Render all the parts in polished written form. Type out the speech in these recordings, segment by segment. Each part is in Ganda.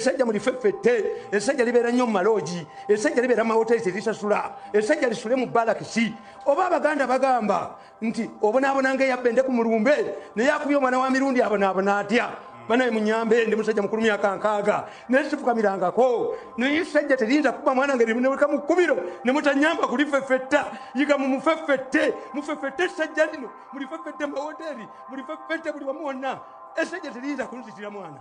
Esajja muri feffette, esajja libera nnyo mu maloogi, esajja libera mu mahoteli terisasula, esajja lisule mu balakisi. Oba Abaganda bagamba nti obonaabonanga eyabende ku mulumbe naye akubye omwana wa mirundi abonaabona atya. Banaye munyambe ndi musajja mukulu myaka nkaaga naye sifukamirangako naye esajja teriyinza kuba mwana ngeri neweka mu kkubiro ne mutanyamba kuli feffetta yiga mu mufeffette esajja lino muli feffette mu mahoteli muli feffette buli wamu wonna esajja teriyinza kunzitira mwana.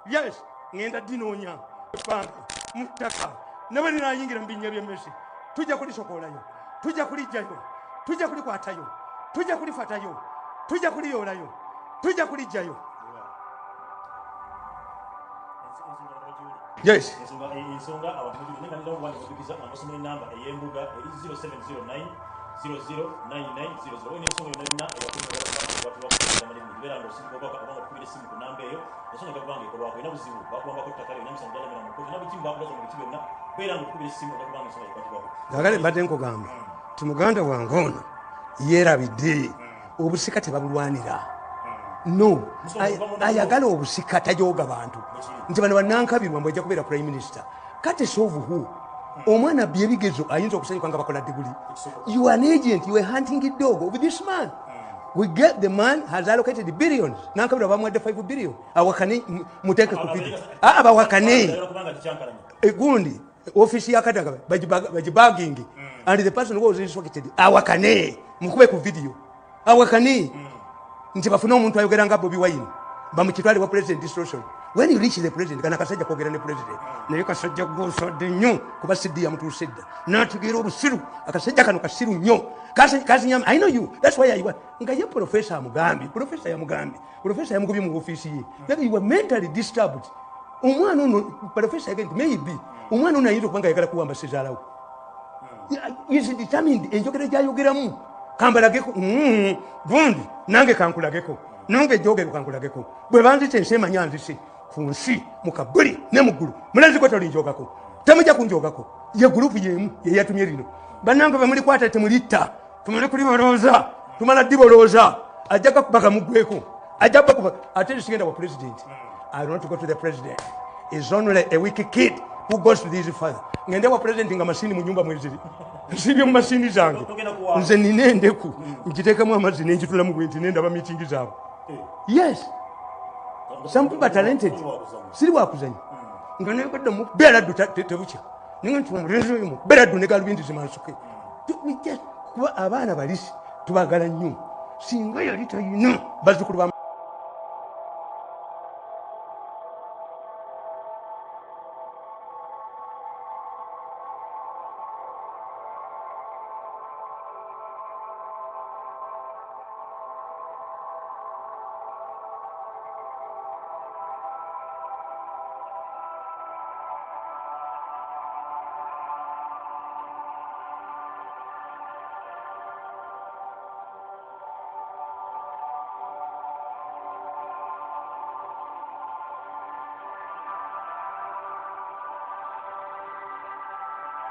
Yes, ngenda dinoonya ebbanga mu ttaka ne bwe linayingira mu binnya by'emmesi tujja kulisokolayo, tujja kulijjayo, tujja kulikwatayo, tujja kulifatayo, tujja kuliyoolayo, tujja kulijjayo. Yes. Ensonga abantu nenganira okuwandika okubikiza amasomero enamba ey'embuga eri 0709 009900 n'ensonga yonna eyakubeera ng'osinga obanga okubira essimu ku namba eyo ensonga gakubanga ekolwako ina buzibu bakubambako ettaka lyo namisango galamira mu kkooti nabukimu bakulaza mu biti byonna kubeera ng'okubira essimu gakubanga ensonga ekwatibwako. Ngagale mbadde nkugamba ti muganda wange ono yeerabidde obusika tebabulwanira. No, ayagala obusika tajooga bantu nti bano bannankabirwa mbwejja kubeera prime minister. Kati sovu hu omwana bye bigezo ayinza okusanyuka nga bakola diguli. You are an agent, you are hunting a dog of this man. We get the man has allocated billions. Nankabirwa bamuwadde 5 billion. Awakane muteeke ku video. Abawakane egundi office ya Kadaga bagibagging and the person who was instructed awakane mukube ku video. Awakane nti bafuna omuntu ayogera nga Bobi Wine bamukitwale wa president distortion. When you reach the president kana kasajja kwogera ne president naye kasajja gosodde nnyo kuba siddi ya mtu sedda n'atugira obusiru akasajja kano kasiru nnyo kasi nyama. I know you, that's why I want nga ye professor amugambye professor yamugubye mu office ye that you were mentally disturbed. Omwana ono professor again maybe omwana ono ayinza okubanga yagala kuwamba sezaalawo. Is determined enjogera gyayogeramu kambalageko gundi nange kankulageko nange jogero kankulageko bwe banzite nsema nyanzise ku nsi mukabuli ne mugulu mulanzi ko tolinjogako temujja kunjogako ye group yemu ye yatumye lino banange bamuli kwata temulitta tumale kuli baloza tumala diboloza ajaka kubaka mugweko ajaba kuba ate sigenda wa president. I want to go to the president. Is only a wicked kid who goes to this father. Ngende wa president nga masini mu nyumba mweziri sibyo mu masini zange nze ninendeku nkitekamu amazi nenjitula mu gwenti nenda ba meeting zaabo. Yes, some people are talented. Siri wakuzanya nga nekadde mu bera du tebucha ninga ntumurenzo yimo bera du negalu bintu zimansuke kuba abaana balisi tubagala nnyo singa yali tayino bazukulu ba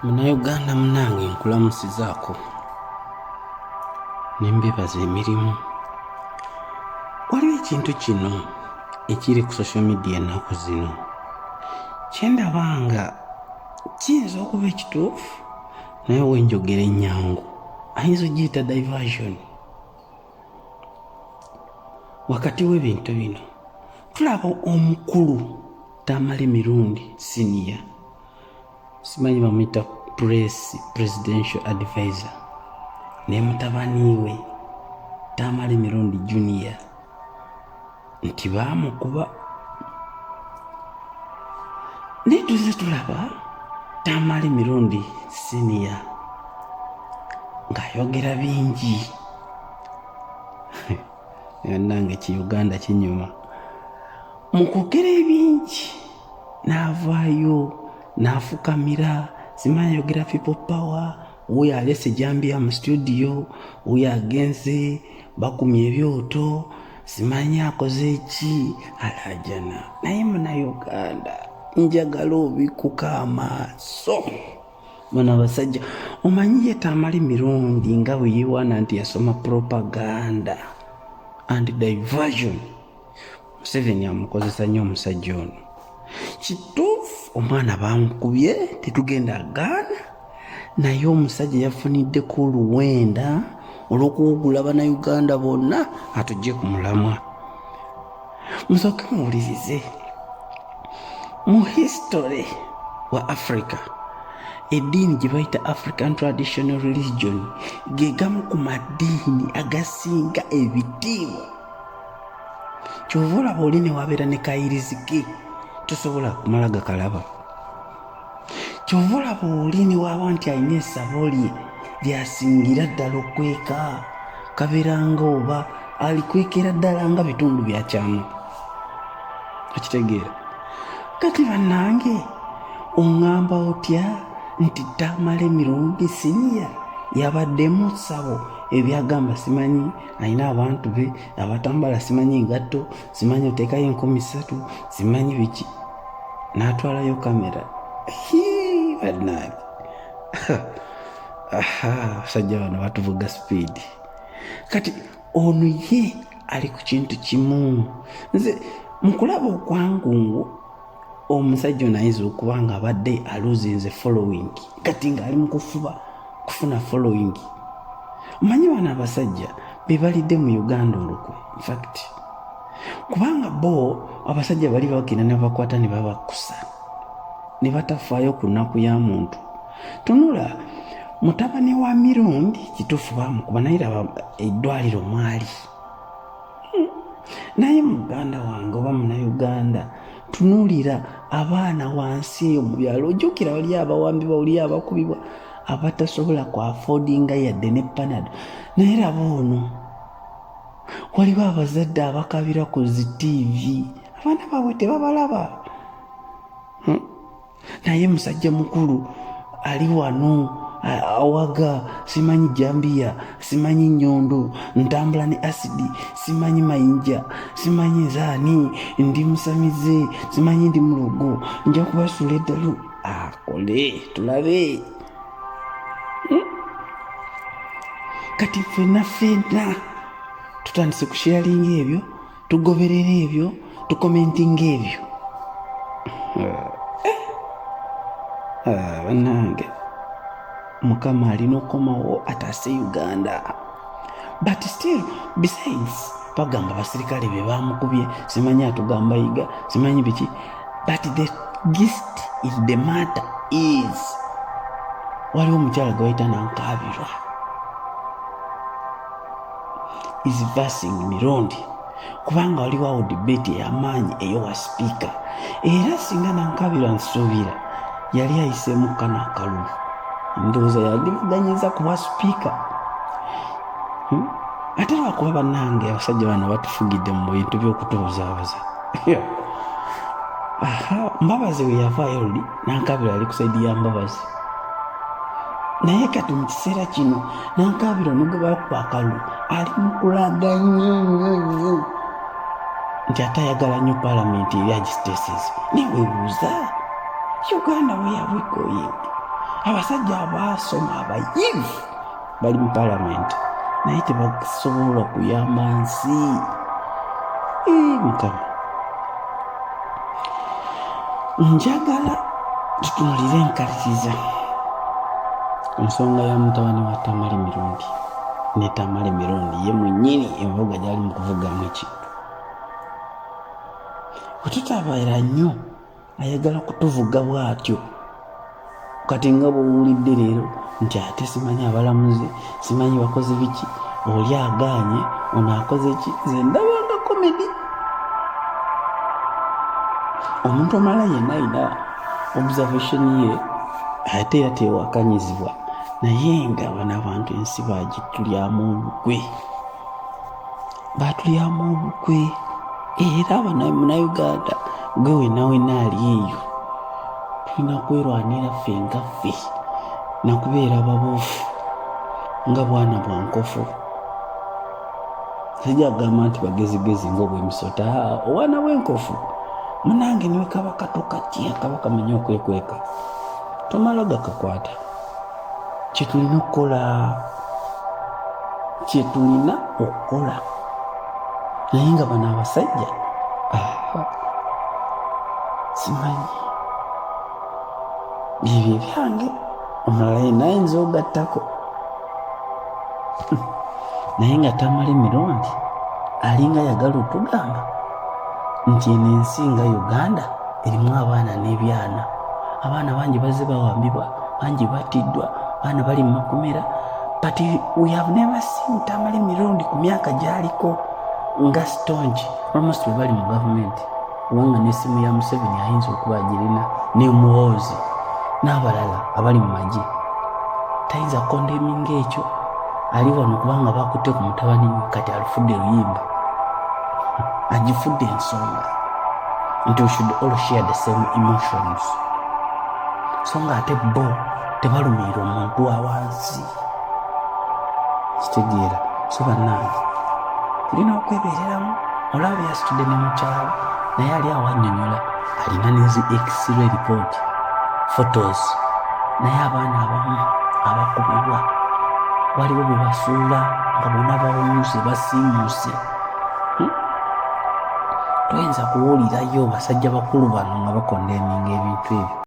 Munnayuganda munange nkulamusizaako nembebaza emirimu. Waliwo ekintu kino ekiri ku social media ennaku zino kyendabanga kiyinza okuba ekituufu naye wenjogera ennyangu ayinza ogiyita diversion. Wakati w'ebintu bino tulaba omukulu Tamale Mirundi senior, simanyi bamuyita presidential advisor, ne mutabani we Tamale Mirundi junior nti bamukuba. Netuze tulaba Tamale Mirundi senior ng'ayogera bingi nange Kiuganda kinyuma mukogera ebingi n'avaayo n'afukamira simanyi ayogera people power. Oyo alese Jambia mu studio, oyo agenze bakumye ebyoto simanyi akoze eki alajana. Naye Munnayuganda njagala obikuka amaaso. Bano abasajja omanyi ye Tamale Mirundi nga bwe yeewaana nti yasoma propaganda and diversion. Museveni amukozesa nnyo omusajja ono. kituufu omwana bamukubye tetugenda gaana naye omusajja yafuniddeko oluwenda olw'okuwugula bannayuganda bonna atujje ku mulamwa. Musooke muwulirize mu history wa Africa eddiini gye bayita African Traditional Religion ge gamu ku madiini agasinga ebitiibwa. Kyova olaba oli ne wabeera ne kayirizike tosobola kumala gakalaba. Kyova olaba oli ne waba nti alina essabo lye lyasingira ddala okweka kabeeranga oba alikwekera ddala nga bitundu byakyamu. Okitegeera? Kati bannange oŋŋamba otya nti Tamale emirundi siniya yabaddemu ssabo ebyagamba simanyi alina abantu be abatambala simanyi ngatto simanyi oteekayo 3,000 simanyi biki n'atwalayo kamera. Bannange abasajja bano batuvuga sipiidi. Kati ono ye ali ku kintu kimu. Nze mu kulaba okwangu omusajja ono ayinza okuba nga abadde aluzinze following kati ng'ali mu kufuna following. Omanyi bano abasajja be balidde mu Uganda olukwe infact kubanga bo abasajja bali bagenda ne bakwata ne babakusa ne batafaayo ku nnaku ya muntu. Tunula mutabani wa mirundi kituufu bamukuba naye raba eddwaliro mwali naye muganda wange oba munnayuganda tunuulira abaana wansi eyo mu byalo ojjukira wali abawambibwa wali abakubibwa abatasobola ku affordinga yadde ne panado naye raba ono waliwo abazadde abakabira ku zi TV abaana baabwe tebabalaba naye musajja mukulu ali wano awaga simanyi jambiya simanyi nyondo ntambula ne asidi simanyi mayinja simanyi zaani ndi musamize simanyi ndi mulogo nja kubasula eddalu akole tulabe. Kati ffenna tutandise kusharinga ebyo tugoberera ebyo tukomentinga ebyo. Bannange Mukama alina okukomawo ataase Uganda. But still besides bagamba basirikale be bamukubye simanyi atugamba yiga simanyi biki but the gist is the matter is waliwo omukyala gwayita Nankabirwa is versing mirundi kubanga waliwo awo debate ey'amaanyi eyowa speaker era singa Nankabirwa nsuubira yali ayiseemu kano akalulu ndowooza yadivuganyiza kuba speaker. Ate lwakuba bannange abasajja bano batufugidde mu bintu by'okutubuzaabuza. Mbabazi we yavaayo luli Nankabirwa ali ku saidi ya Mbabazi naye kati mu kiseera kino Nankabirwa nogwe bakuba akalulu ali mu kulaga nnyo nti ate ayagala nnyo paalamenti eri agitases. Neweebuuza Uganda we are we going? Abasajja abaasoma abayivu bali mu paalamenti naye tebasobola kuyamba nsi. Mukama njagala tutunulire enkaliriza ensonga ya mutabani wa Tamale mirundi ne Tamale mirundi ye mwennyini envuga gyali mu kuvugamu ekintu. Wetutabaera nnyo ayagala kutuvuga bw'atyo kati nga bw'owulidde leero nti ate simanyi abalamuzi simanyi bakoze biki oli agaanye ono akoze ki. Nze ndabanga komedi omuntu omala yenna ayina observation ye ate era tewakanyizibwa naye nga bano abantu ensi bagitulyamu obukwe batulyamu obukwe era munnayuganda gwe wenna ali eyo tulina kwerwanira ffe nga ffe nakubeera babuufu nga bwana bwa nkofu. Sijja kugamba nti bagezigezi ng'obwemisota obwana bw'enkofu munange niwe kaba kato katya kaba kamenya okwekweka tomala gakakwata. Kyetulina okukola naye nga bano abasajja simanyi byebyo ebyange omulala yena ayinza ogattako naye nga tamala emirundi alinga ayagala otugamba nti eno ensi nga Uganda erimu abaana n'ebyana. Abaana bangi bazze bawambibwa, bangi battiddwa, abaana bali mu makomera, but we have never seen tamala emirundi ku myaka gyaliko nga stongi almost bwe bali mu gavumenti. Kubanga n'essimu ya Museveni ayinza okuba agirina, ne Muhoozi n'abalala abali mu magye. Tayinza kondeminga ekyo. Ali wano kubanga bakutte ku mutabani we kati alufudde luyimba, agifudde ensonga nti we should all share the same emotions. So nga ate bo tebalumiira omuntu wa wansi, kitegeera. So bannange tulina okwebeereramu. Olaba yasitudde ne mukyalo naye ali awo annyonnyola, alina nezi x-ray report photos, naye abaana abamu abakubibwa waliwo bwe basuula nga bonna bawuuse basiimuuse. Toyinza kuwulirayo basajja bakulu bano nga bakondeminga ebintu ebyo.